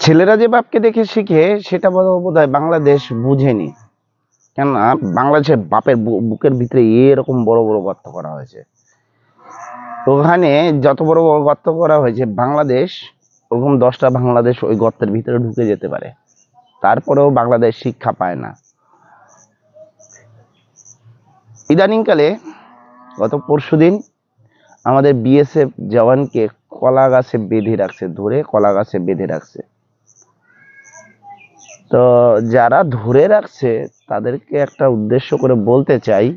ছেলেরা যে বাপকে দেখে শিখে সেটা বোধহয় বাংলাদেশ বুঝেনি। কেননা বাংলাদেশের বাপের বুকের ভিতরে এরকম বড় বড় গর্ত করা হয়েছে। ওখানে যত বড় বড় গর্ত করা হয়েছে, বাংলাদেশ ওরকম 10টা বাংলাদেশ ওই গর্তের ভিতরে ঢুকে যেতে পারে, তারপরেও বাংলাদেশ শিক্ষা পায় না। ইদানিংকালে গত পরশুদিন আমাদের বিএসএফ জওয়ানকে কলা গাছে বেঁধে রাখছে, ধরে কলা গাছে বেঁধে রাখছে। তো যারা ধরে রাখছে তাদেরকে একটা উদ্দেশ্য করে বলতে চাই,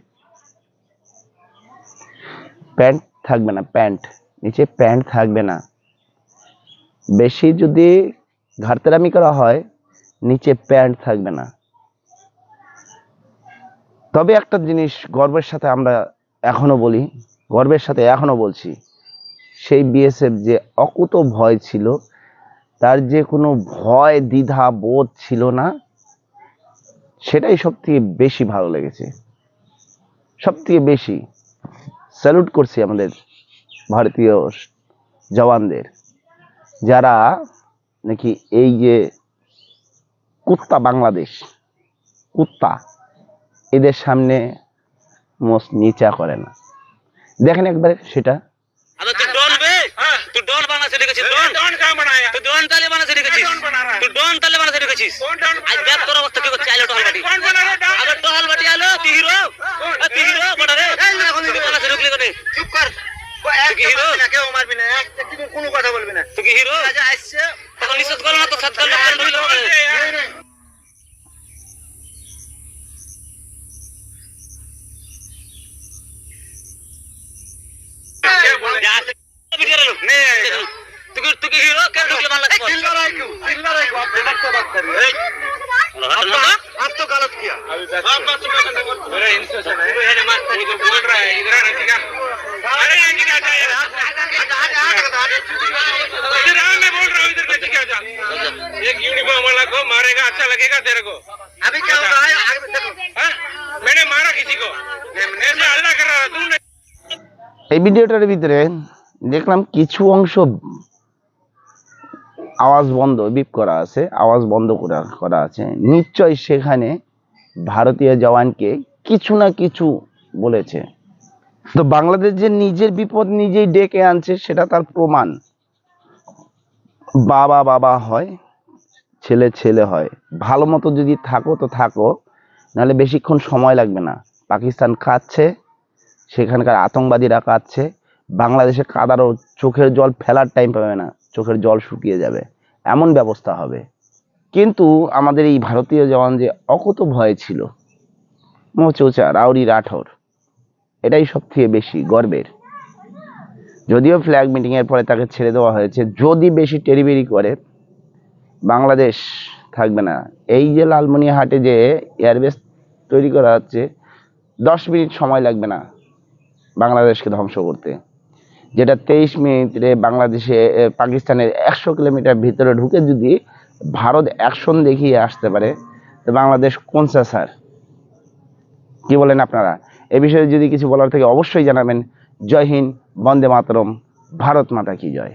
প্যান্ট থাকবে না, প্যান্ট নিচে প্যান্ট থাকবে না। বেশি যদি ঘাটতেরামি করা হয় নিচে প্যান্ট থাকবে না। তবে একটা জিনিস গর্বের সাথে আমরা এখনো বলি, গর্বের সাথে এখনো বলছি, সেই বিএসএফ যে অকুত ভয় ছিল, তার যে কোনো ভয় দ্বিধা বোধ ছিল না, সেটাই সবথেকে বেশি ভালো লেগেছে। সবথেকে বেশি স্যালুট করছি আমাদের ভারতীয় জওয়ানদের, যারা নাকি এই যে কুত্তা বাংলাদেশ, কুত্তা, এদের সামনে মোষ নিচা করে না। দেখেন একবার সেটা। आप तो गलत किया। मेरा इंस्ट्रक्शन है, बोल रहा है इधर आने का। अरे मैं बोल रहा हूँ इधर कैसे क्या जा? एक यूनिफॉर्म वाला को मारेगा, अच्छा लगेगा तेरे को? अभी क्या होता है आगे देखो। मैंने मारा किसी को, मैं हल्ला कर रहा था, तुमने। এই ভিডিওটার ভিতরে দেখলাম কিছু অংশ আওয়াজ বন্ধ, বিপ করা আছে, আওয়াজ বন্ধ করা আছে। নিশ্চয় সেখানে ভারতীয় জওয়ানকে কিছু না কিছু বলেছে। তো বাংলাদেশ যে নিজের বিপদ নিজেই ডেকে আনছে সেটা তার প্রমাণ। বাবা বাবা হয়, ছেলে ছেলে হয়। ভালো মতো যদি থাকো তো থাকো, নাহলে বেশিক্ষণ সময় লাগবে না। পাকিস্তান কাঁদছে, সেখানকার আতঙ্কবাদীরা কাঁদছে, বাংলাদেশে কাদারও চোখের জল ফেলার টাইম পাবে না, চোখের জল শুকিয়ে যাবে, এমন ব্যবস্থা হবে। কিন্তু আমাদের এই ভারতীয় জওয়ান যে অকুত ভয় ছিল, মোচোচা রাউরি রাঠোর, এটাই সবথেকে বেশি গর্বের। যদিও ফ্ল্যাগ মিটিংয়ের পরে তাকে ছেড়ে দেওয়া হয়েছে, যদি বেশি টেরিবেরি করে বাংলাদেশ থাকবে না। এই যে লালমনিরহাটে যে এয়ারবেস তৈরি করা হচ্ছে, 10 মিনিট সময় লাগবে না বাংলাদেশকে ধ্বংস করতে, যেটা 23 মিনিটে বাংলাদেশে পাকিস্তানের 100 কিলোমিটার ভিতরে ঢুকে যদি ভারত অ্যাকশন দেখিয়ে আসতে পারে, তো বাংলাদেশ কোন স্যার? কি বলেন আপনারা? এ বিষয়ে যদি কিছু বলার থেকে অবশ্যই জানাবেন। জয় হিন্দ, বন্দে মাতরম, ভারত মাতা কি জয়।